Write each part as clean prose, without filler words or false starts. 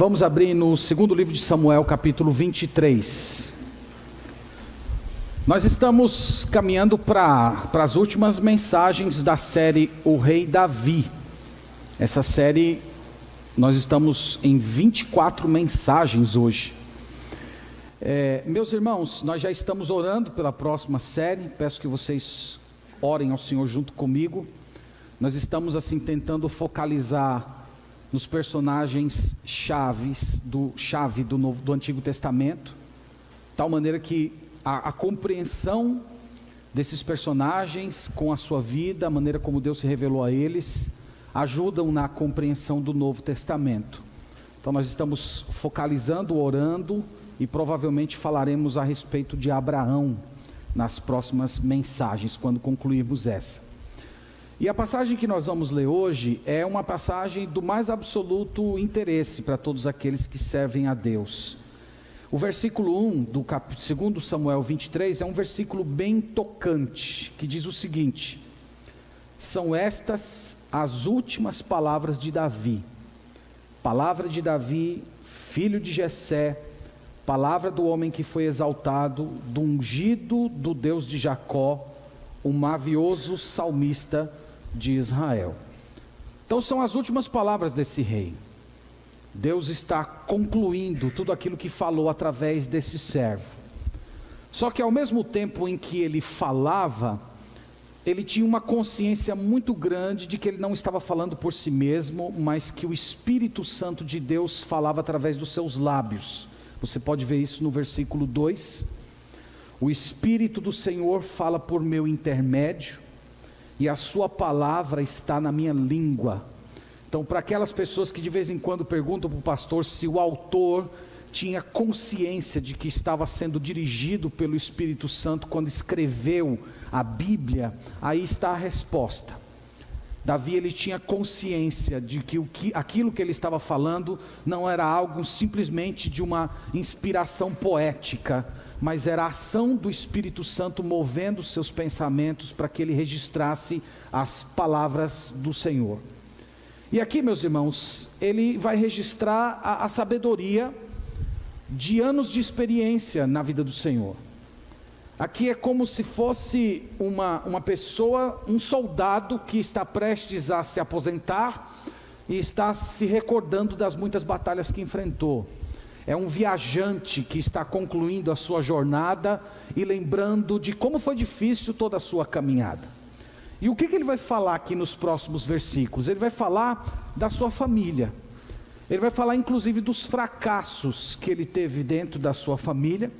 Vamos abrir no segundo livro de Samuel, capítulo 23. Nós estamos caminhando para as últimas mensagens da série O Rei Davi. Essa série, nós estamos em 24 mensagens hoje. Meus irmãos, nós já estamos orando pela próxima série. Peço que vocês orem ao Senhor junto comigo. Nós estamos assim tentando focalizar nos personagens chave do Antigo Testamento, de tal maneira que a compreensão desses personagens com a sua vida, a maneira como Deus se revelou a eles, ajudam na compreensão do Novo Testamento. Então nós estamos focalizando, orando, e provavelmente falaremos a respeito de Abraão nas próximas mensagens, quando concluirmos essa. E a passagem que nós vamos ler hoje é uma passagem do mais absoluto interesse para todos aqueles que servem a Deus. O versículo 1 do 2 Samuel 23 é um versículo bem tocante, que diz o seguinte: são estas as últimas palavras de Davi, palavra de Davi, filho de Jessé, palavra do homem que foi exaltado, do ungido do Deus de Jacó, o mavioso salmista de Israel. Então são as últimas palavras desse rei. Deus está concluindo tudo aquilo que falou através desse servo. Só que ao mesmo tempo em que ele falava, ele tinha uma consciência muito grande de que ele não estava falando por si mesmo, mas que o Espírito Santo de Deus falava através dos seus lábios. Você pode ver isso no versículo 2. O Espírito do Senhor fala por meu intermédio, e a sua palavra está na minha língua. Então, para aquelas pessoas que de vez em quando perguntam para o pastor se o autor tinha consciência de que estava sendo dirigido pelo Espírito Santo quando escreveu a Bíblia, aí está a resposta. Davi, ele tinha consciência de que aquilo que ele estava falando não era algo simplesmente de uma inspiração poética, mas era a ação do Espírito Santo movendo seus pensamentos para que ele registrasse as palavras do Senhor. E aqui, meus irmãos, ele vai registrar a sabedoria de anos de experiência na vida do Senhor. Aqui é como se fosse uma pessoa, um soldado que está prestes a se aposentar e está se recordando das muitas batalhas que enfrentou. É um viajante que está concluindo a sua jornada e lembrando de como foi difícil toda a sua caminhada. E o que ele vai falar aqui nos próximos versículos? Ele vai falar da sua família. Ele vai falar inclusive dos fracassos que ele teve dentro da sua família.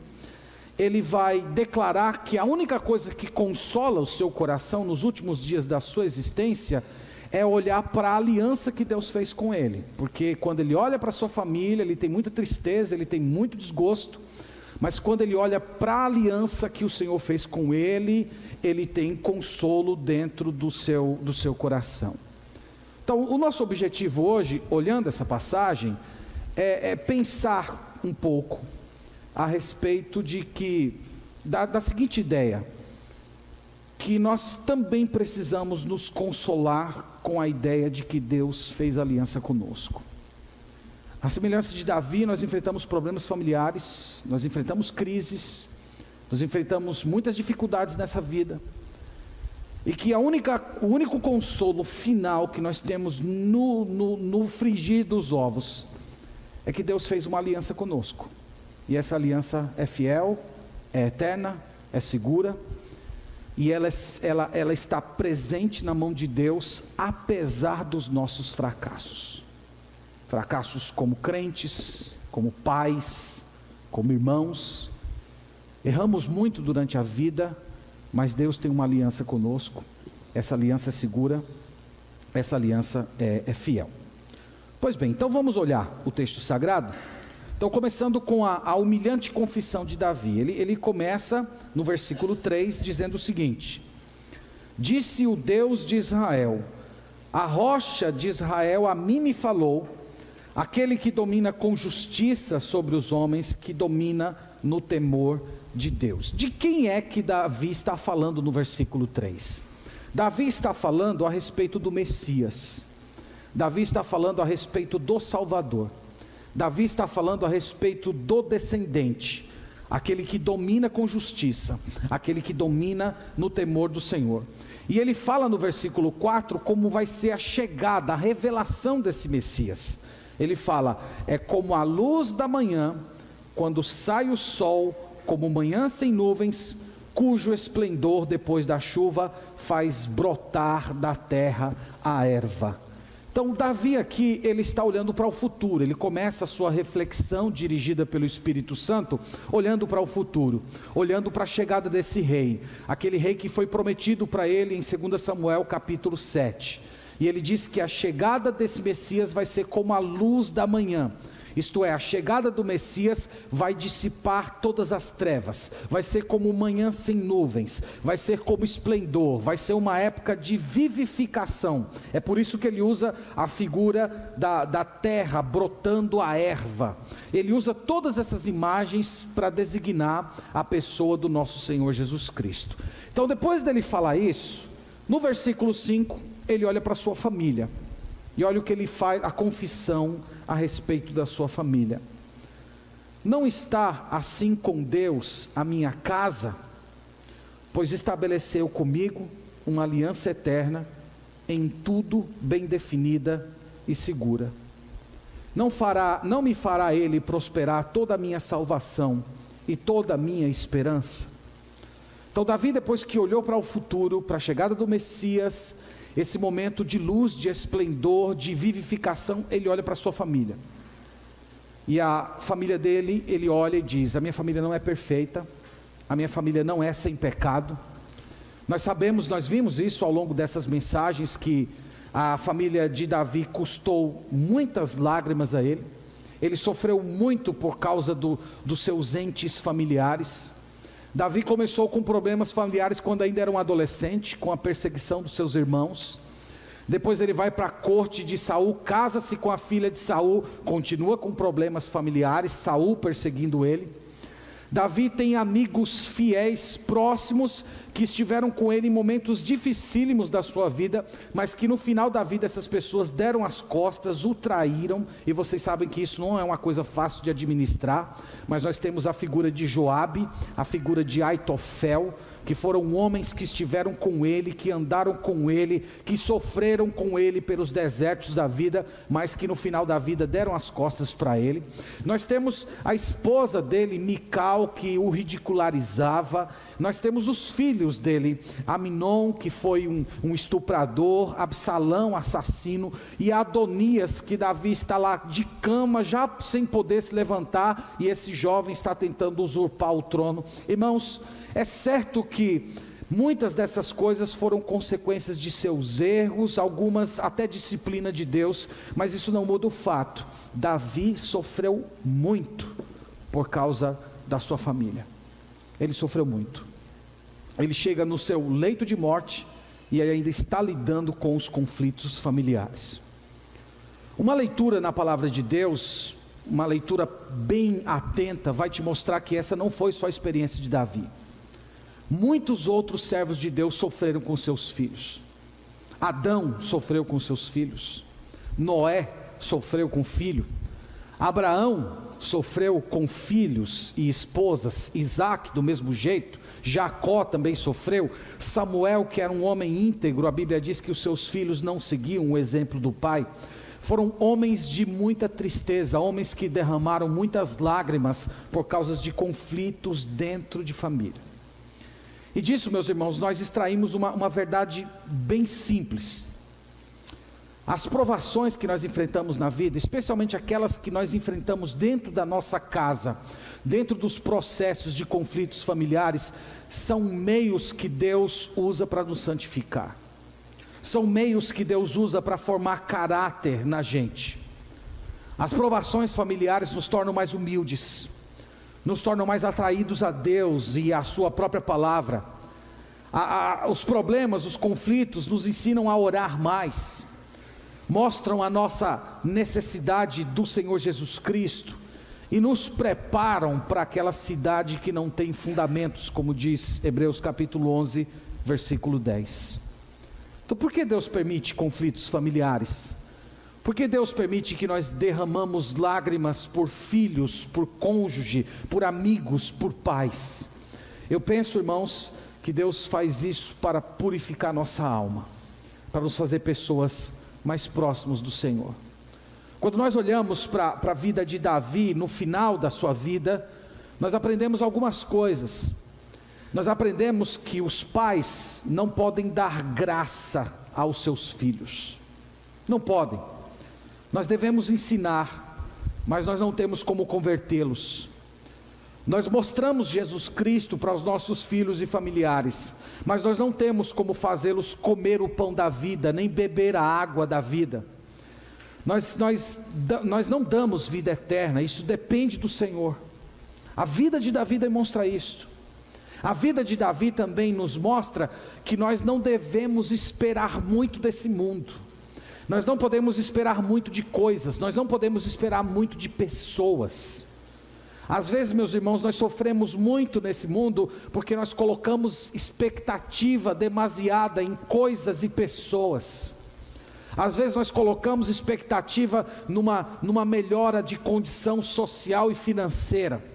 Ele vai declarar que a única coisa que consola o seu coração nos últimos dias da sua existência é olhar para a aliança que Deus fez com ele, porque quando ele olha para a sua família, ele tem muita tristeza, ele tem muito desgosto, mas quando ele olha para a aliança que o Senhor fez com ele, ele tem consolo dentro do seu coração. Então, o nosso objetivo hoje, olhando essa passagem, é pensar um pouco a respeito da seguinte ideia: que nós também precisamos nos consolar com a ideia de que Deus fez aliança conosco. A semelhança de Davi, nós enfrentamos problemas familiares, nós enfrentamos crises, nós enfrentamos muitas dificuldades nessa vida, e que o único consolo final que nós temos no frigir dos ovos é que Deus fez uma aliança conosco, e essa aliança é fiel, é eterna, é segura, e ela está presente na mão de Deus, apesar dos nossos fracassos. Fracassos como crentes, como pais, como irmãos. Erramos muito durante a vida, mas Deus tem uma aliança conosco. Essa aliança é segura, essa aliança é fiel. Pois bem, então vamos olhar o texto sagrado. Então, começando com a humilhante confissão de Davi. Ele começa no versículo 3 dizendo o seguinte: disse o Deus de Israel, a rocha de Israel a mim me falou, aquele que domina com justiça sobre os homens, que domina no temor de Deus. De quem é que Davi está falando no versículo 3? Davi está falando a respeito do Messias. Davi está falando a respeito do Salvador. Davi está falando a respeito do descendente, aquele que domina com justiça, aquele que domina no temor do Senhor. E ele fala no versículo 4 como vai ser a chegada, a revelação desse Messias. Ele fala: é como a luz da manhã, quando sai o sol, como manhã sem nuvens, cujo esplendor depois da chuva faz brotar da terra a erva. Então Davi aqui, ele está olhando para o futuro, ele começa a sua reflexão dirigida pelo Espírito Santo, olhando para o futuro, olhando para a chegada desse rei, aquele rei que foi prometido para ele em 2 Samuel capítulo 7, e ele diz que a chegada desse Messias vai ser como a luz da manhã. Isto é, a chegada do Messias vai dissipar todas as trevas, vai ser como manhã sem nuvens, vai ser como esplendor, vai ser uma época de vivificação. É por isso que ele usa a figura da terra brotando a erva. Ele usa todas essas imagens para designar a pessoa do nosso Senhor Jesus Cristo. Então, depois dele falar isso, no versículo 5, ele olha para a sua família. E olha o que ele faz, a confissão a respeito da sua família. Não está assim com Deus a minha casa, pois estabeleceu comigo uma aliança eterna, em tudo bem definida e segura. Não me fará ele prosperar toda a minha salvação e toda a minha esperança? Então Davi, depois que olhou para o futuro, para a chegada do Messias, esse momento de luz, de esplendor, de vivificação, ele olha para a sua família. E a família dele, ele olha e diz: a minha família não é perfeita, a minha família não é sem pecado. Nós sabemos, nós vimos isso ao longo dessas mensagens, que a família de Davi custou muitas lágrimas a ele. Ele sofreu muito por causa dos seus entes familiares. Davi começou com problemas familiares quando ainda era um adolescente, com a perseguição dos seus irmãos. Depois ele vai para a corte de Saul, casa-se com a filha de Saul, continua com problemas familiares, Saul perseguindo ele. Davi tem amigos fiéis, próximos, que estiveram com ele em momentos dificílimos da sua vida, mas que no final da vida essas pessoas deram as costas, o traíram, e vocês sabem que isso não é uma coisa fácil de administrar. Mas nós temos a figura de Joabe, a figura de Aitofel, que foram homens que estiveram com ele, que andaram com ele, que sofreram com ele pelos desertos da vida, mas que no final da vida deram as costas para ele. Nós temos a esposa dele, Mical, que o ridicularizava. Nós temos os filhos dele, Aminon, que foi um estuprador, Absalão, assassino, e Adonias, que Davi está lá de cama, já sem poder se levantar, e esse jovem está tentando usurpar o trono. Irmãos, é certo que muitas dessas coisas foram consequências de seus erros, algumas até disciplina de Deus, mas isso não muda o fato: Davi sofreu muito por causa da sua família. Ele sofreu muito. Ele chega no seu leito de morte e ainda está lidando com os conflitos familiares. Uma leitura na palavra de Deus, uma leitura bem atenta, vai te mostrar que essa não foi só a experiência de Davi. Muitos outros servos de Deus sofreram com seus filhos. Adão sofreu com seus filhos. Noé sofreu com filho. Abraão sofreu com filhos e esposas. Isaac do mesmo jeito. Jacó também sofreu. Samuel, que era um homem íntegro, a Bíblia diz que os seus filhos não seguiam o exemplo do pai. Foram homens de muita tristeza, homens que derramaram muitas lágrimas por causa de conflitos dentro de família. E disso, meus irmãos, nós extraímos uma verdade bem simples. As provações que nós enfrentamos na vida, especialmente aquelas que nós enfrentamos dentro da nossa casa, dentro dos processos de conflitos familiares, são meios que Deus usa para nos santificar. São meios que Deus usa para formar caráter na gente. As provações familiares nos tornam mais humildes, nos tornam mais atraídos a Deus e a sua própria palavra. Os problemas, os conflitos nos ensinam a orar mais, mostram a nossa necessidade do Senhor Jesus Cristo e nos preparam para aquela cidade que não tem fundamentos, como diz Hebreus capítulo 11, versículo 10. Então por que Deus permite conflitos familiares? Por que Deus permite que nós derramamos lágrimas por filhos, por cônjuge, por amigos, por pais? Eu penso, irmãos, que Deus faz isso para purificar nossa alma, para nos fazer pessoas mais próximos do Senhor. Quando nós olhamos para a vida de Davi, no final da sua vida, nós aprendemos algumas coisas. Nós aprendemos que os pais não podem dar graça aos seus filhos. Não podem. Nós devemos ensinar, mas nós não temos como convertê-los. Nós mostramos Jesus Cristo para os nossos filhos e familiares, mas nós não temos como fazê-los comer o pão da vida, nem beber a água da vida. Nós não damos vida eterna, isso depende do Senhor. A vida de Davi demonstra isto. A vida de Davi também nos mostra que nós não devemos esperar muito desse mundo. Nós não podemos esperar muito de coisas, nós não podemos esperar muito de pessoas. Às vezes, meus irmãos, nós sofremos muito nesse mundo porque nós colocamos expectativa demasiada em coisas e pessoas. Às vezes nós colocamos expectativa numa melhora de condição social e financeira.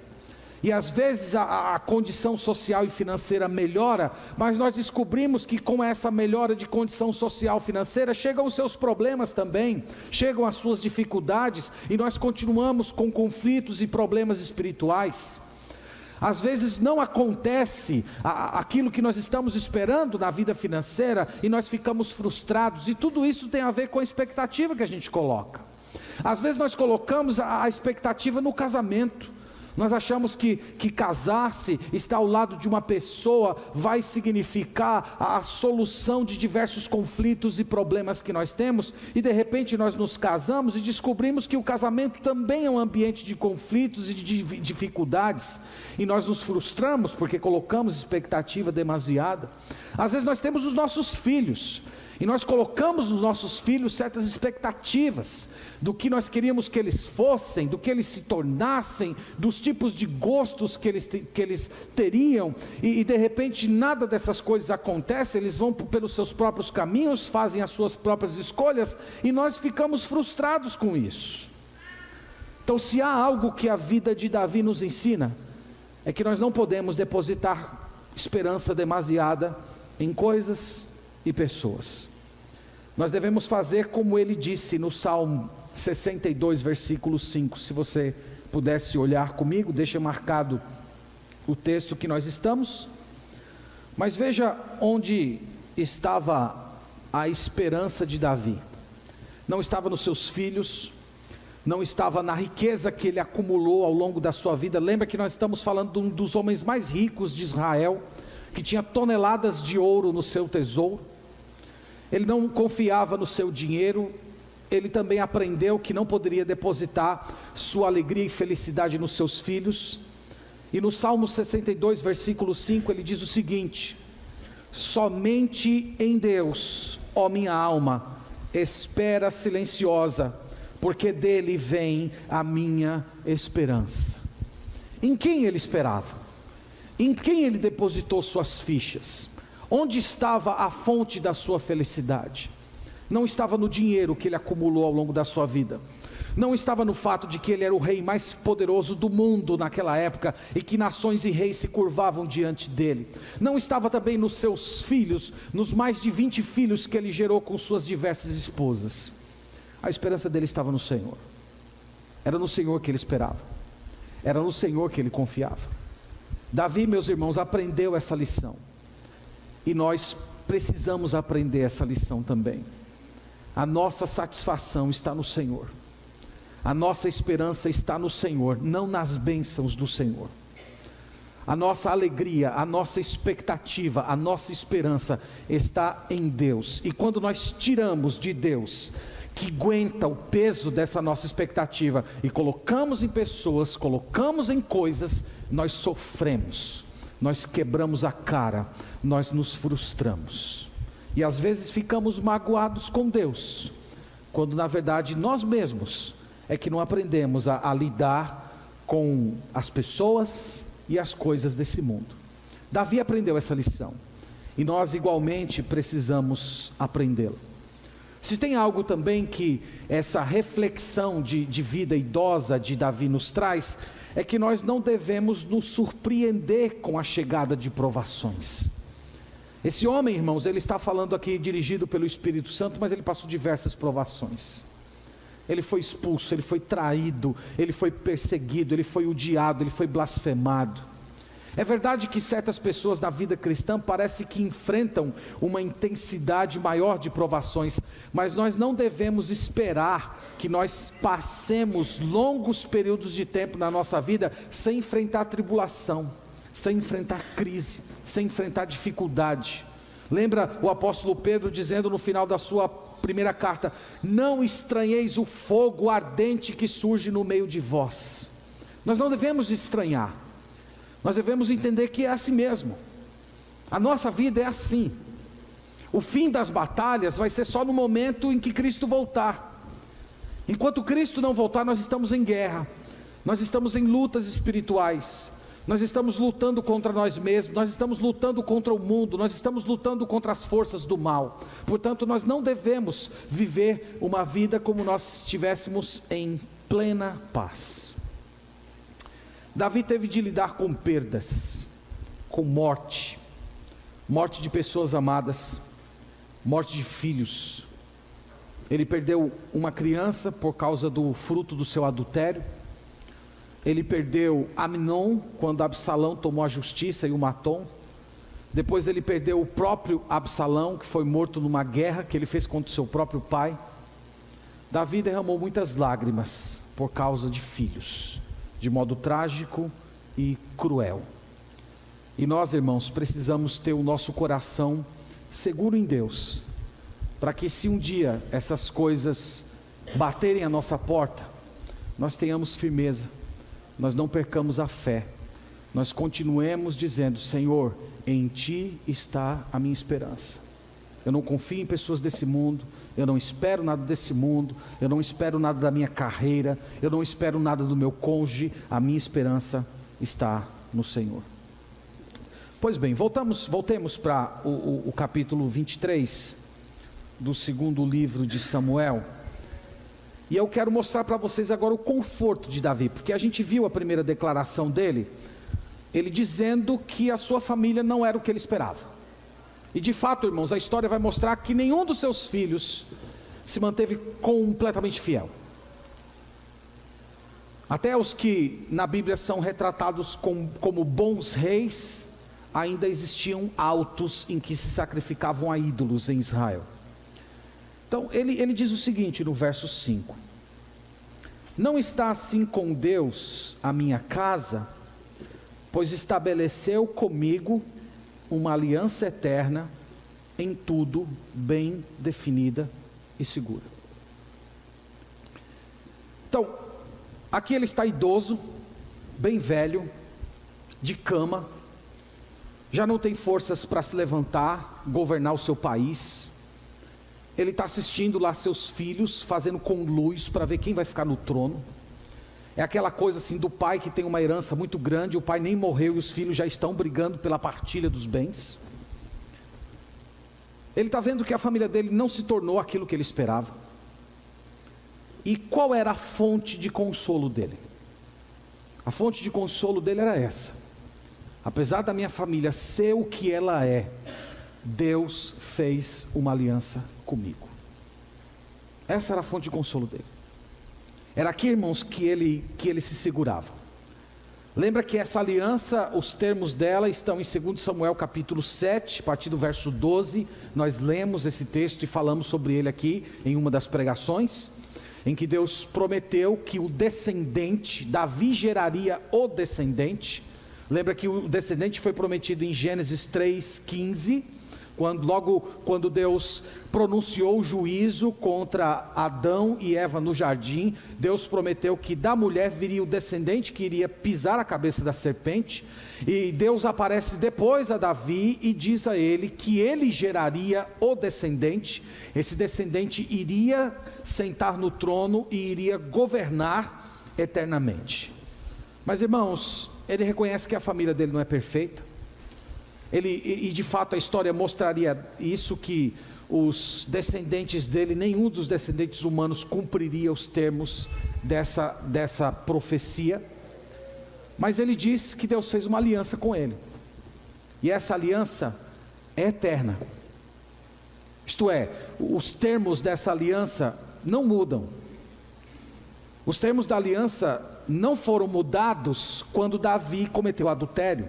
E às vezes a condição social e financeira melhora, mas nós descobrimos que com essa melhora de condição social e financeira, chegam os seus problemas também, chegam as suas dificuldades, e nós continuamos com conflitos e problemas espirituais. Às vezes não acontece aquilo que nós estamos esperando na vida financeira, e nós ficamos frustrados, e tudo isso tem a ver com a expectativa que a gente coloca. Às vezes nós colocamos a expectativa no casamento. Nós achamos que casar-se, estar ao lado de uma pessoa, vai significar a solução de diversos conflitos e problemas que nós temos, e de repente nós nos casamos e descobrimos que o casamento também é um ambiente de conflitos e de dificuldades, e nós nos frustramos porque colocamos expectativa demasiada. Às vezes nós temos os nossos filhos, e nós colocamos nos nossos filhos certas expectativas, do que nós queríamos que eles fossem, do que eles se tornassem, dos tipos de gostos que eles teriam, e de repente nada dessas coisas acontece, eles vão pelos seus próprios caminhos, fazem as suas próprias escolhas, e nós ficamos frustrados com isso. Então, se há algo que a vida de Davi nos ensina, é que nós não podemos depositar esperança demasiada em coisas e pessoas. Nós devemos fazer como ele disse no Salmo 62, versículo 5. Se você pudesse olhar comigo, deixa marcado o texto que nós estamos. Mas veja onde estava a esperança de Davi. Não estava nos seus filhos, não estava na riqueza que ele acumulou ao longo da sua vida. Lembra que nós estamos falando de um dos homens mais ricos de Israel, que tinha toneladas de ouro no seu tesouro. Ele não confiava no seu dinheiro. Ele também aprendeu que não poderia depositar sua alegria e felicidade nos seus filhos. E no Salmo 62, versículo 5, ele diz o seguinte: somente em Deus, ó minha alma, espera silenciosa, porque dele vem a minha esperança. Em quem ele esperava? Em quem ele depositou suas fichas? Onde estava a fonte da sua felicidade? Não estava no dinheiro que ele acumulou ao longo da sua vida. Não estava no fato de que ele era o rei mais poderoso do mundo naquela época, e que nações e reis se curvavam diante dele. Não estava também nos seus filhos, nos mais de 20 filhos que ele gerou com suas diversas esposas. A esperança dele estava no Senhor. Era no Senhor que ele esperava. Era no Senhor que ele confiava. Davi, meus irmãos, aprendeu essa lição. E nós precisamos aprender essa lição também. A nossa satisfação está no Senhor. A nossa esperança está no Senhor, não nas bênçãos do Senhor. A nossa alegria, a nossa expectativa, a nossa esperança está em Deus. E quando nós tiramos de Deus, que aguenta o peso dessa nossa expectativa, e colocamos em pessoas, colocamos em coisas, nós sofremos, nós quebramos a cara, nós nos frustramos. E às vezes ficamos magoados com Deus, quando na verdade nós mesmos é que não aprendemos a lidar com as pessoas e as coisas desse mundo. Davi aprendeu essa lição, e nós igualmente precisamos aprendê-la. Se tem algo também que essa reflexão de vida idosa de Davi nos traz, é que nós não devemos nos surpreender com a chegada de provações. Esse homem, irmãos, ele está falando aqui dirigido pelo Espírito Santo, mas ele passou diversas provações. Ele foi expulso, ele foi traído, ele foi perseguido, ele foi odiado, ele foi blasfemado. É verdade que certas pessoas na vida cristã parece que enfrentam uma intensidade maior de provações, mas nós não devemos esperar que nós passemos longos períodos de tempo na nossa vida sem enfrentar tribulação, sem enfrentar crise, sem enfrentar dificuldade. Lembra o apóstolo Pedro dizendo no final da sua primeira carta: não estranheis o fogo ardente que surge no meio de vós. Nós não devemos estranhar. Nós devemos entender que é assim mesmo. A nossa vida é assim. O fim das batalhas vai ser só no momento em que Cristo voltar. Enquanto Cristo não voltar, nós estamos em guerra. Nós estamos em lutas espirituais. Nós estamos lutando contra nós mesmos. Nós estamos lutando contra o mundo. Nós estamos lutando contra as forças do mal. Portanto, nós não devemos viver uma vida como nós estivéssemos em plena paz. Davi teve de lidar com perdas, com morte de pessoas amadas, morte de filhos. Ele perdeu uma criança por causa do fruto do seu adultério. Ele perdeu Amnon quando Absalão tomou a justiça e o matou. Depois ele perdeu o próprio Absalão, que foi morto numa guerra que ele fez contra o seu próprio pai. Davi derramou muitas lágrimas por causa de filhos, de modo trágico e cruel. E nós, irmãos, precisamos ter o nosso coração seguro em Deus, para que se um dia essas coisas baterem a nossa porta, nós tenhamos firmeza, nós não percamos a fé, nós continuemos dizendo: Senhor, em Ti está a minha esperança. Eu não confio em pessoas desse mundo, eu não espero nada desse mundo, eu não espero nada da minha carreira, eu não espero nada do meu cônjuge, a minha esperança está no Senhor. Pois bem, voltemos para o capítulo 23 do segundo livro de Samuel. E eu quero mostrar para vocês agora o conforto de Davi, porque a gente viu a primeira declaração dele, ele dizendo que a sua família não era o que ele esperava. E de fato, irmãos, a história vai mostrar que nenhum dos seus filhos se manteve completamente fiel. Até os que na Bíblia são retratados como bons reis, ainda existiam autos em que se sacrificavam a ídolos em Israel. Então ele diz o seguinte no verso 5: não está assim com Deus a minha casa, pois estabeleceu comigo uma aliança eterna, em tudo bem definida e segura. Então, aqui ele está idoso, bem velho, de cama, já não tem forças para se levantar, governar o seu país. Ele está assistindo lá seus filhos, fazendo conluios para ver quem vai ficar no trono. É aquela coisa assim do pai que tem uma herança muito grande, o pai nem morreu e os filhos já estão brigando pela partilha dos bens. Ele está vendo que a família dele não se tornou aquilo que ele esperava. E qual era a fonte de consolo dele? A fonte de consolo dele era essa: apesar da minha família ser o que ela é, Deus fez uma aliança comigo. Essa era a fonte de consolo dele. Era aqui, irmãos, que ele se segurava. Lembra que essa aliança, os termos dela estão em 2 Samuel capítulo 7, a partir do verso 12. Nós lemos esse texto e falamos sobre ele aqui em uma das pregações, em que Deus prometeu que o descendente, Davi geraria o descendente. Lembra que o descendente foi prometido em Gênesis 3:15, quando Deus pronunciou o juízo contra Adão e Eva no jardim. Deus prometeu que da mulher viria o descendente que iria pisar a cabeça da serpente. E Deus aparece depois a Davi e diz a ele que ele geraria o descendente. Esse descendente iria sentar no trono e iria governar eternamente. Mas, irmãos, ele reconhece que a família dele não é perfeita. E de fato a história mostraria isso, que os descendentes dele, nenhum dos descendentes humanos cumpriria os termos dessa profecia. Mas ele diz que Deus fez uma aliança com ele, e essa aliança é eterna. Isto é, os termos dessa aliança não mudam. Os termos da aliança não foram mudados quando Davi cometeu adultério,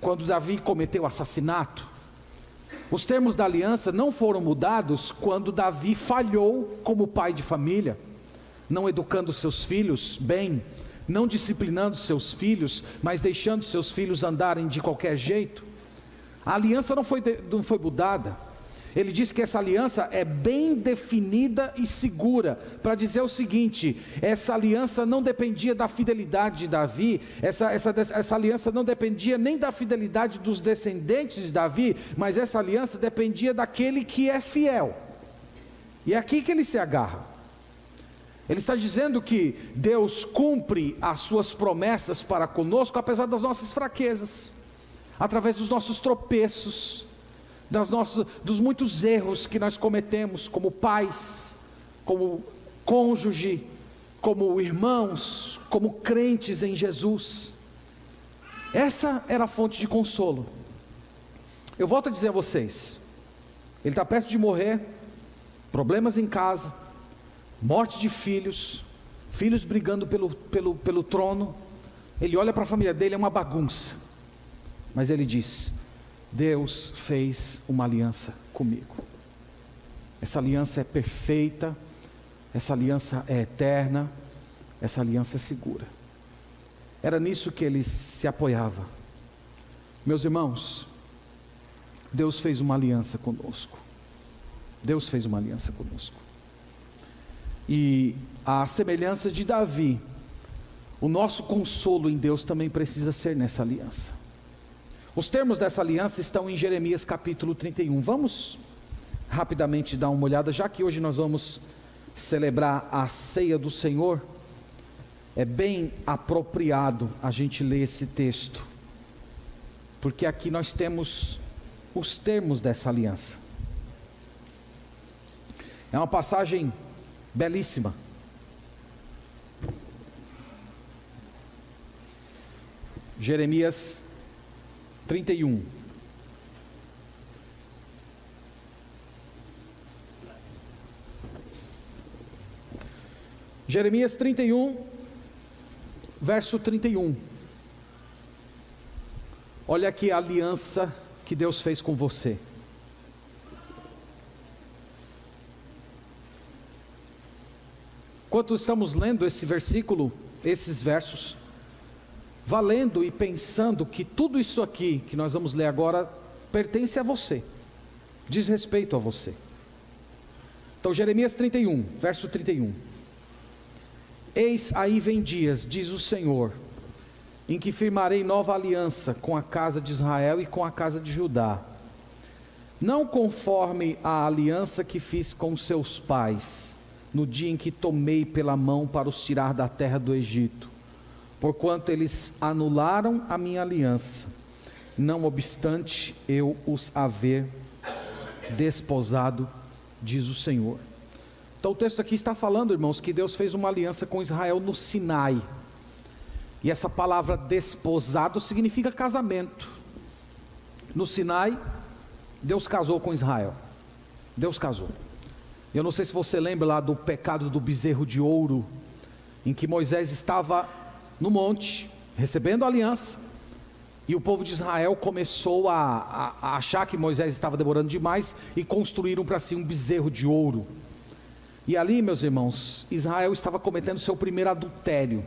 quando Davi cometeu assassinato. Os termos da aliança não foram mudados quando Davi falhou como pai de família, não educando seus filhos bem, não disciplinando seus filhos, mas deixando seus filhos andarem de qualquer jeito. A aliança não foi mudada. Ele diz que essa aliança é bem definida e segura, para dizer o seguinte: essa aliança não dependia da fidelidade de Davi, essa aliança não dependia nem da fidelidade dos descendentes de Davi, mas essa aliança dependia daquele que é fiel. E é aqui que ele se agarra. Ele está dizendo que Deus cumpre as suas promessas para conosco, apesar das nossas fraquezas, através dos nossos tropeços, dos muitos erros que nós cometemos como pais, como cônjuge, como irmãos, como crentes em Jesus. Essa era a fonte de consolo. Eu volto a dizer a vocês, ele está perto de morrer, problemas em casa, morte de filhos, filhos brigando pelo trono. Ele olha para a família dele, é uma bagunça, mas ele diz: Deus fez uma aliança comigo. Essa aliança é perfeita, essa aliança é eterna, essa aliança é segura. Era nisso que ele se apoiava. Meus irmãos, Deus fez uma aliança conosco. Deus fez uma aliança conosco. E a semelhança de Davi, o nosso consolo em Deus também precisa ser nessa aliança. Os termos dessa aliança estão em Jeremias capítulo 31. Vamos rapidamente dar uma olhada, já que hoje nós vamos celebrar a ceia do Senhor. É bem apropriado a gente ler esse texto, porque aqui nós temos os termos dessa aliança. É uma passagem belíssima. Jeremias 31. Jeremias 31, verso 31. Olha aqui a aliança que Deus fez com você. Enquanto estamos lendo esse versículo, esses versos, valendo e pensando que tudo isso aqui que nós vamos ler agora pertence a você, diz respeito a você. Então Jeremias 31, verso 31. Eis aí vem dias, diz o Senhor, em que firmarei nova aliança com a casa de Israel e com a casa de Judá, não conforme a aliança que fiz com seus pais, no dia em que tomei pela mão para os tirar da terra do Egito, porquanto eles anularam a minha aliança, não obstante eu os haver desposado, diz o Senhor. Então o texto aqui está falando, irmãos, que Deus fez uma aliança com Israel no Sinai. E essa palavra desposado significa casamento. No Sinai, Deus casou com Israel. Deus casou. Eu não sei se você lembra lá do pecado do bezerro de ouro, em que Moisés estava no monte, recebendo a aliança, e o povo de Israel começou a achar que Moisés estava demorando demais, e construíram para si um bezerro de ouro. E ali, meus irmãos, Israel estava cometendo seu primeiro adultério.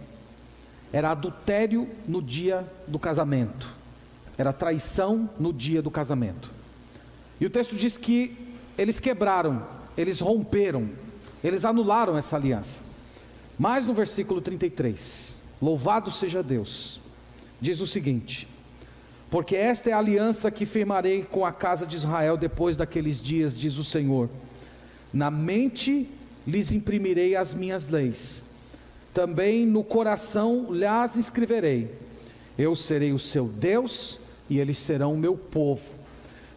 Era adultério no dia do casamento, era traição no dia do casamento. E o texto diz que eles quebraram, eles romperam, eles anularam essa aliança. Mas no versículo 33, louvado seja Deus, diz o seguinte: porque esta é a aliança que firmarei com a casa de Israel depois daqueles dias, diz o Senhor. Na mente lhes imprimirei as minhas leis, também no coração lhes escreverei. Eu serei o seu Deus e eles serão o meu povo.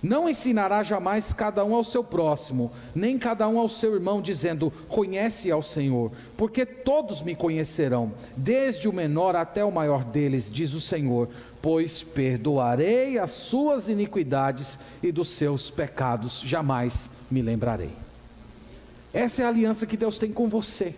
Não ensinará jamais cada um ao seu próximo, nem cada um ao seu irmão, dizendo: conhece ao Senhor, porque todos me conhecerão, desde o menor até o maior deles, diz o Senhor, pois perdoarei as suas iniquidades e dos seus pecados jamais me lembrarei. Essa é a aliança que Deus tem com você.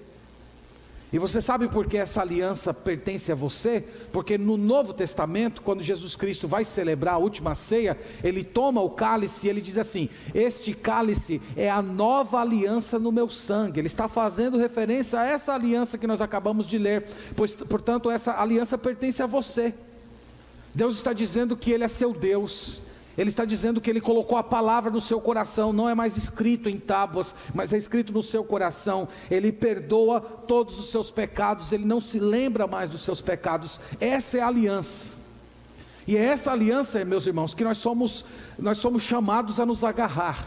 E você sabe por que essa aliança pertence a você? Porque no Novo Testamento, quando Jesus Cristo vai celebrar a última ceia, Ele toma o cálice e Ele diz assim: este cálice é a nova aliança no meu sangue. Ele está fazendo referência a essa aliança que nós acabamos de ler, pois, portanto, essa aliança pertence a você. Deus está dizendo que Ele é seu Deus. Ele está dizendo que Ele colocou a palavra no seu coração, não é mais escrito em tábuas, mas é escrito no seu coração. Ele perdoa todos os seus pecados, Ele não se lembra mais dos seus pecados. Essa é a aliança. E é essa aliança, meus irmãos, que nós somos chamados a nos agarrar.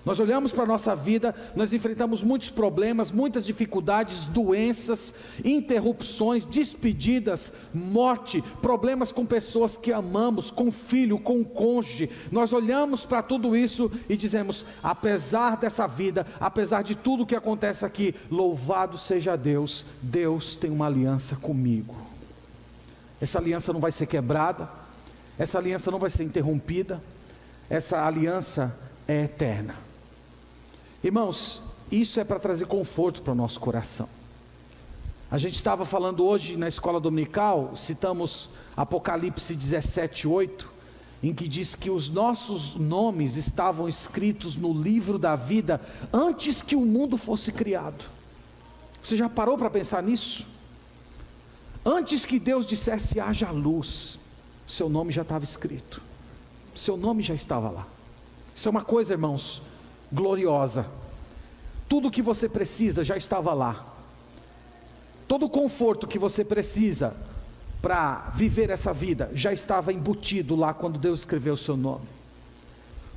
Nós olhamos para a nossa vida, nós enfrentamos muitos problemas, muitas dificuldades, doenças, interrupções, despedidas, morte, problemas com pessoas que amamos, com filho, com cônjuge. Nós olhamos para tudo isso e dizemos: apesar dessa vida, apesar de tudo que acontece aqui, louvado seja Deus, Deus tem uma aliança comigo. Essa aliança não vai ser quebrada, essa aliança não vai ser interrompida, essa aliança é eterna. Irmãos, isso é para trazer conforto para o nosso coração. A gente estava falando hoje na escola dominical, citamos Apocalipse 17:8, em que diz que os nossos nomes estavam escritos no livro da vida antes que o mundo fosse criado. Você já parou para pensar nisso? Antes que Deus dissesse haja luz, seu nome já estava escrito, seu nome já estava lá. Isso é uma coisa, irmãos, gloriosa. Tudo o que você precisa já estava lá. Todo o conforto que você precisa para viver essa vida já estava embutido lá quando Deus escreveu o seu nome.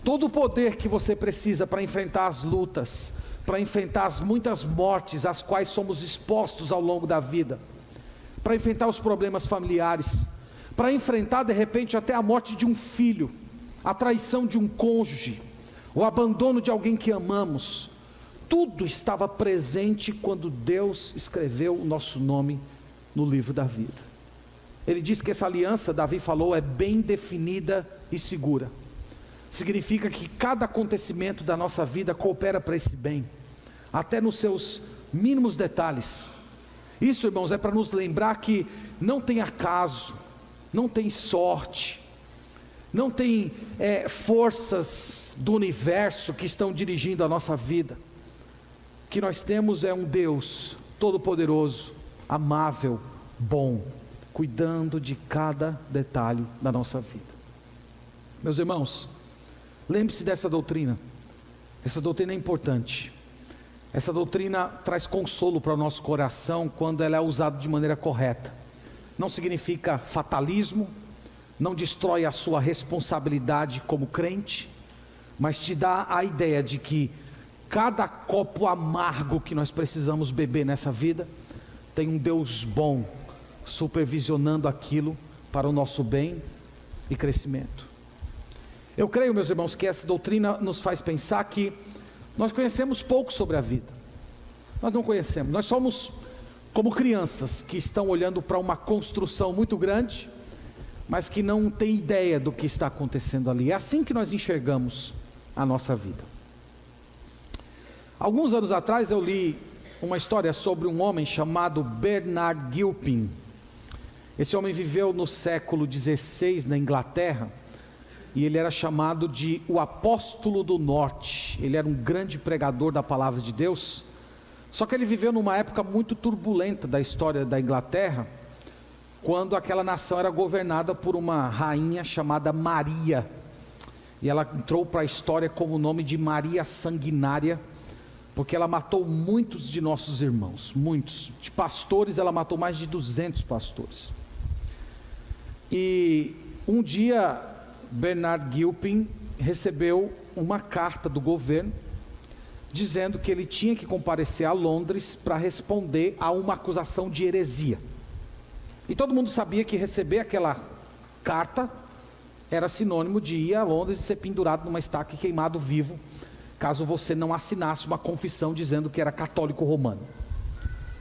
Todo o poder que você precisa para enfrentar as lutas, para enfrentar as muitas mortes às quais somos expostos ao longo da vida, para enfrentar os problemas familiares, para enfrentar de repente até a morte de um filho, a traição de um cônjuge, o abandono de alguém que amamos, tudo estava presente quando Deus escreveu o nosso nome no livro da vida. Ele diz que essa aliança, Davi falou, é bem definida e segura. Significa que cada acontecimento da nossa vida coopera para esse bem, até nos seus mínimos detalhes. Isso, irmãos, é para nos lembrar que não tem acaso, não tem sorte, não tem forças do universo que estão dirigindo a nossa vida. O que nós temos é um Deus todo-poderoso, amável, bom, cuidando de cada detalhe da nossa vida. Meus irmãos, lembre-se dessa doutrina. Essa doutrina é importante. Essa doutrina traz consolo para o nosso coração quando ela é usada de maneira correta. Não significa fatalismo, não destrói a sua responsabilidade como crente, mas te dá a ideia de que cada copo amargo que nós precisamos beber nessa vida, tem um Deus bom supervisionando aquilo para o nosso bem e crescimento. Eu creio, meus irmãos, que essa doutrina nos faz pensar que nós conhecemos pouco sobre a vida. Nós não conhecemos, nós somos como crianças que estão olhando para uma construção muito grande, mas que não tem ideia do que está acontecendo ali. É assim que nós enxergamos a nossa vida. Alguns anos atrás eu li uma história sobre um homem chamado Bernard Gilpin. Esse homem viveu no século XVI na Inglaterra, e ele era chamado de o apóstolo do norte. Ele era um grande pregador da palavra de Deus, só que ele viveu numa época muito turbulenta da história da Inglaterra, quando aquela nação era governada por uma rainha chamada Maria, e ela entrou para a história como o nome de Maria Sanguinária, porque ela matou muitos de nossos irmãos, muitos, de pastores, ela matou mais de 200 pastores. E um dia Bernard Gilpin recebeu uma carta do governo, dizendo que ele tinha que comparecer a Londres para responder a uma acusação de heresia. E todo mundo sabia que receber aquela carta era sinônimo de ir a Londres e ser pendurado numa estaca e queimado vivo, caso você não assinasse uma confissão dizendo que era católico romano.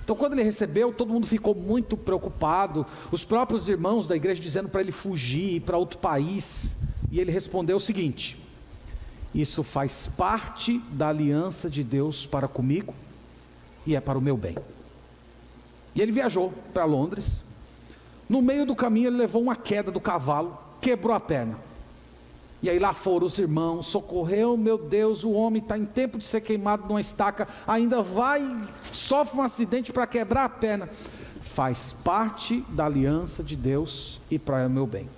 Então, quando ele recebeu, todo mundo ficou muito preocupado, os próprios irmãos da igreja dizendo para ele fugir, ir para outro país, e ele respondeu o seguinte: isso faz parte da aliança de Deus para comigo, e é para o meu bem. E ele viajou para Londres. No meio do caminho ele levou uma queda do cavalo, quebrou a perna. E aí lá foram os irmãos, socorreu, meu Deus, o homem está em tempo de ser queimado numa estaca, ainda sofre um acidente para quebrar a perna. Faz parte da aliança de Deus e para o meu bem.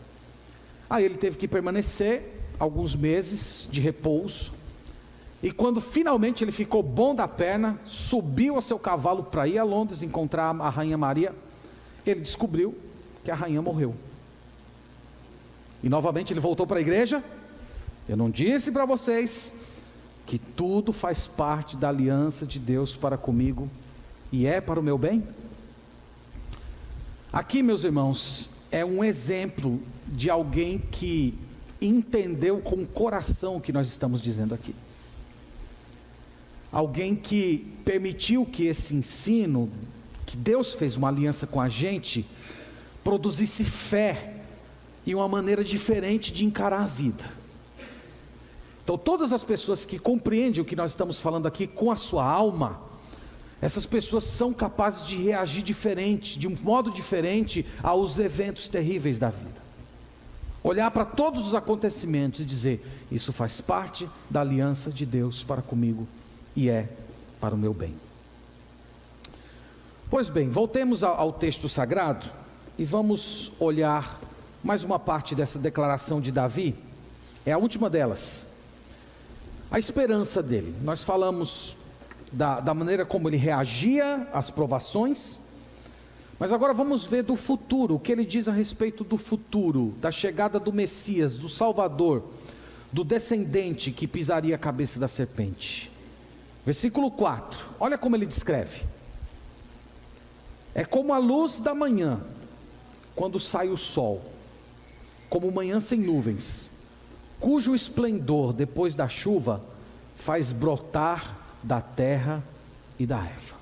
Aí ele teve que permanecer alguns meses de repouso, e quando finalmente ele ficou bom da perna, subiu ao seu cavalo para ir a Londres encontrar a Rainha Maria, ele descobriu que a rainha morreu. E novamente ele voltou para a igreja: eu não disse para vocês que tudo faz parte da aliança de Deus para comigo e é para o meu bem? Aqui, meus irmãos, é um exemplo de alguém que entendeu com o coração o que nós estamos dizendo aqui. Alguém que permitiu que esse ensino, que Deus fez uma aliança com a gente, produzisse fé e uma maneira diferente de encarar a vida. Então, todas as pessoas que compreendem o que nós estamos falando aqui com a sua alma, essas pessoas são capazes de reagir diferente, de um modo diferente aos eventos terríveis da vida. Olhar para todos os acontecimentos e dizer: isso faz parte da aliança de Deus para comigo e é para o meu bem. Pois bem, voltemos ao texto sagrado e vamos olhar mais uma parte dessa declaração de Davi. É a última delas, a esperança dele. Nós falamos da maneira como ele reagia às provações, mas agora vamos ver do futuro, o que ele diz a respeito do futuro, da chegada do Messias, do Salvador, do descendente que pisaria a cabeça da serpente. Versículo 4, olha como ele descreve: é como a luz da manhã, quando sai o sol, como manhã sem nuvens, cujo esplendor depois da chuva faz brotar da terra e da erva.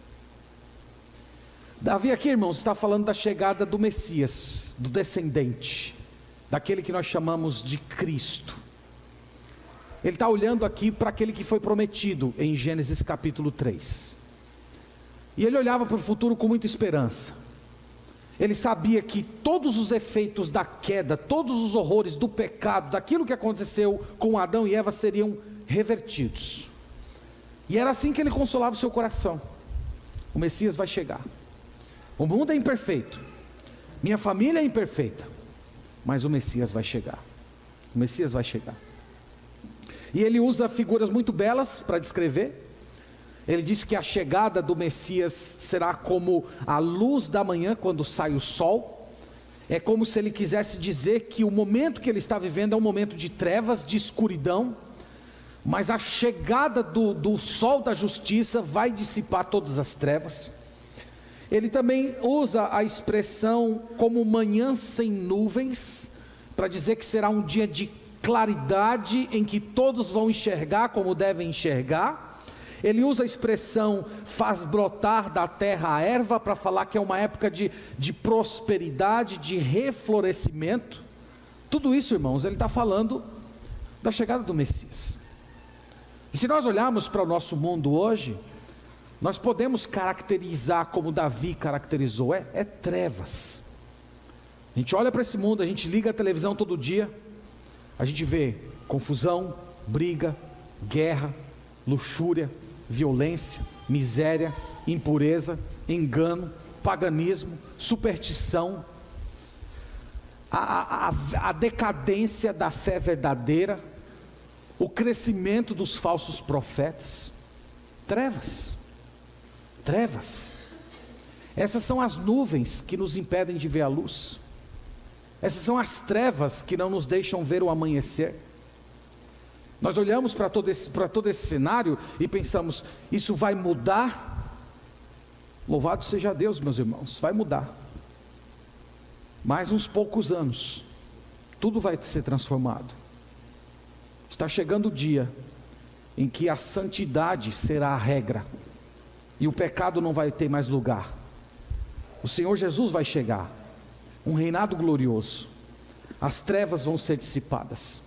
Davi aqui, irmãos, está falando da chegada do Messias, do descendente, daquele que nós chamamos de Cristo. Ele está olhando aqui para aquele que foi prometido em Gênesis capítulo 3. E ele olhava para o futuro com muita esperança. Ele sabia que todos os efeitos da queda, todos os horrores do pecado, daquilo que aconteceu com Adão e Eva seriam revertidos. E era assim que ele consolava o seu coração: o Messias vai chegar. O mundo é imperfeito, minha família é imperfeita, mas o Messias vai chegar. O Messias vai chegar. E ele usa figuras muito belas para descrever. Ele diz que a chegada do Messias será como a luz da manhã quando sai o sol. É como se ele quisesse dizer que o momento que ele está vivendo é um momento de trevas, de escuridão, mas a chegada do sol da justiça vai dissipar todas as trevas. Ele também usa a expressão como manhã sem nuvens, para dizer que será um dia de claridade em que todos vão enxergar como devem enxergar. Ele usa a expressão faz brotar da terra a erva, para falar que é uma época de prosperidade, de reflorescimento. Tudo isso, irmãos, ele está falando da chegada do Messias. E se nós olharmos para o nosso mundo hoje, nós podemos caracterizar como Davi caracterizou: é trevas. A gente olha para esse mundo, a gente liga a televisão todo dia, a gente vê confusão, briga, guerra, luxúria, violência, miséria, impureza, engano, paganismo, superstição, a decadência da fé verdadeira, o crescimento dos falsos profetas. Trevas, trevas. Essas são as nuvens que nos impedem de ver a luz. Essas são as trevas que não nos deixam ver o amanhecer. Nós olhamos para todo esse cenário e pensamos: isso vai mudar? Louvado seja Deus, meus irmãos, vai mudar. Mais uns poucos anos, tudo vai ser transformado. Está chegando o dia em que a santidade será a regra, e o pecado não vai ter mais lugar. O Senhor Jesus vai chegar, um reinado glorioso. As trevas vão ser dissipadas,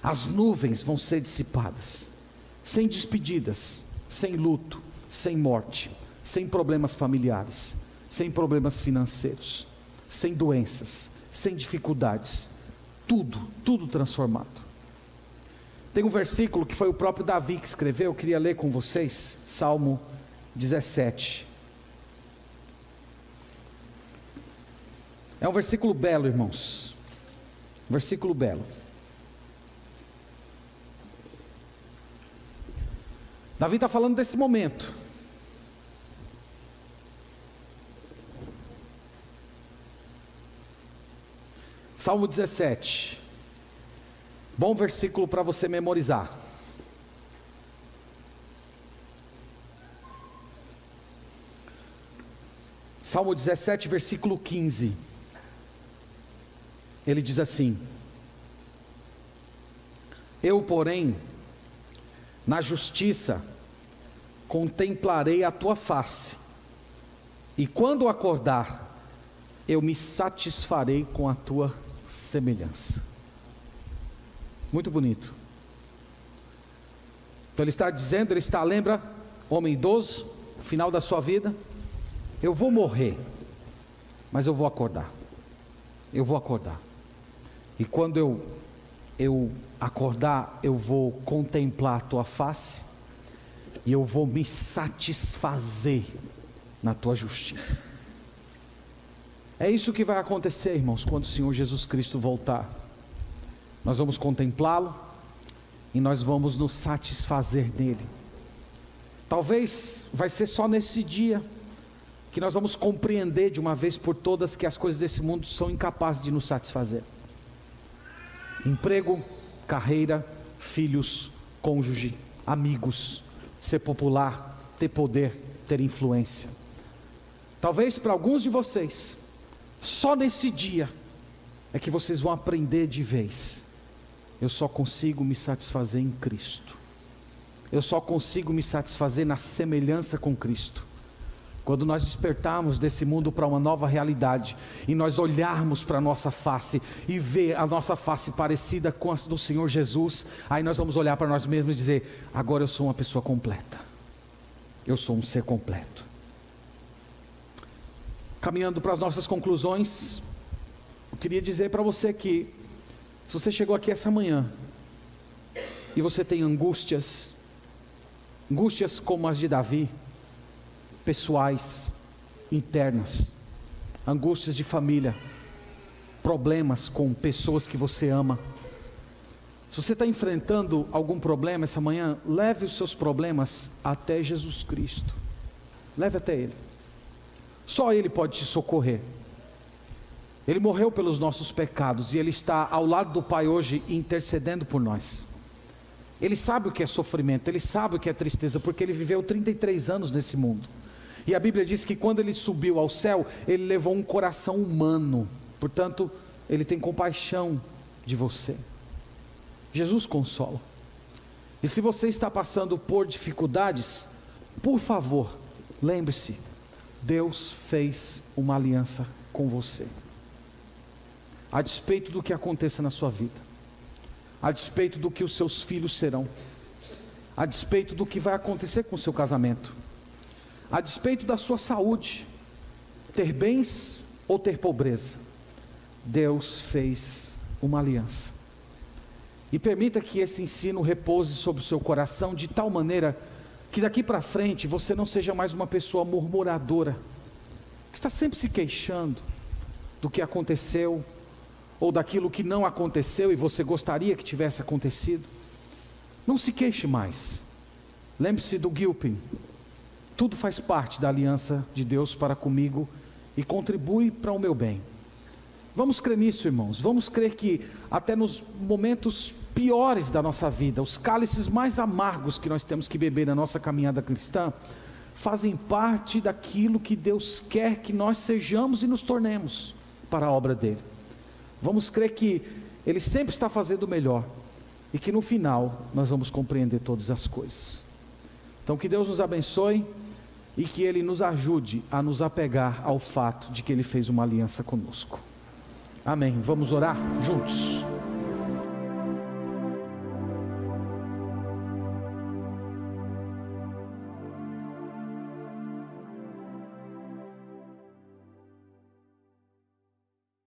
as nuvens vão ser dissipadas, sem despedidas, sem luto, sem morte, sem problemas familiares, sem problemas financeiros, sem doenças, sem dificuldades, tudo transformado. Tem um versículo que foi o próprio Davi que escreveu, eu queria ler com vocês, Salmo 17. É um versículo belo, irmãos, versículo belo. Davi está falando desse momento. Salmo 17. Bom versículo para você memorizar. Salmo 17, versículo 15. Ele diz assim: eu, porém, na justiça contemplarei a tua face, e quando acordar, eu me satisfarei com a tua semelhança. Muito bonito. Então ele está dizendo, lembra, homem idoso, final da sua vida, eu vou morrer, mas eu vou acordar. Eu vou acordar. E quando eu acordar, eu vou contemplar a tua face, e eu vou me satisfazer na tua justiça. É isso que vai acontecer, irmãos, quando o Senhor Jesus Cristo voltar. Nós vamos contemplá-lo e nós vamos nos satisfazer nele. Talvez vai ser só nesse dia que nós vamos compreender de uma vez por todas que as coisas desse mundo são incapazes de nos satisfazer. Emprego, carreira, filhos, cônjuge, amigos, ser popular, ter poder, ter influência. Talvez para alguns de vocês, só nesse dia é que vocês vão aprender de vez. Eu só consigo me satisfazer em Cristo. Eu só consigo me satisfazer na semelhança com Cristo. Quando nós despertarmos desse mundo para uma nova realidade, e nós olharmos para a nossa face, e ver a nossa face parecida com a do Senhor Jesus, aí nós vamos olhar para nós mesmos e dizer: agora eu sou uma pessoa completa. Eu sou um ser completo. Caminhando para as nossas conclusões, eu queria dizer para você que, se você chegou aqui essa manhã, e você tem angústias como as de Davi, pessoais, internas, angústias de família, problemas com pessoas que você ama. Se você está enfrentando algum problema essa manhã, leve os seus problemas até Jesus Cristo. Leve até Ele. Só Ele pode te socorrer. Ele morreu pelos nossos pecados e Ele está ao lado do Pai hoje intercedendo por nós. Ele sabe o que é sofrimento, Ele sabe o que é tristeza, porque Ele viveu 33 anos nesse mundo. E a Bíblia diz que quando Ele subiu ao céu, Ele levou um coração humano. Portanto, Ele tem compaixão de você. Jesus consola. E se você está passando por dificuldades, por favor, lembre-se, Deus fez uma aliança com você. A despeito do que aconteça na sua vida, a despeito do que os seus filhos serão, a despeito do que vai acontecer com o seu casamento, a despeito da sua saúde, ter bens ou ter pobreza, Deus fez uma aliança. E permita que esse ensino repouse sobre o seu coração de tal maneira que daqui para frente você não seja mais uma pessoa murmuradora, que está sempre se queixando do que aconteceu, ou daquilo que não aconteceu e você gostaria que tivesse acontecido. Não se queixe mais. Lembre-se do Gilpin: tudo faz parte da aliança de Deus para comigo e contribui para o meu bem. Vamos crer nisso, irmãos. Vamos crer que até nos momentos piores da nossa vida, os cálices mais amargos que nós temos que beber na nossa caminhada cristã, fazem parte daquilo que Deus quer que nós sejamos e nos tornemos para a obra dele. Vamos crer que Ele sempre está fazendo o melhor, e que no final nós vamos compreender todas as coisas. Então que Deus nos abençoe, e que Ele nos ajude a nos apegar ao fato de que Ele fez uma aliança conosco. Amém. Vamos orar juntos?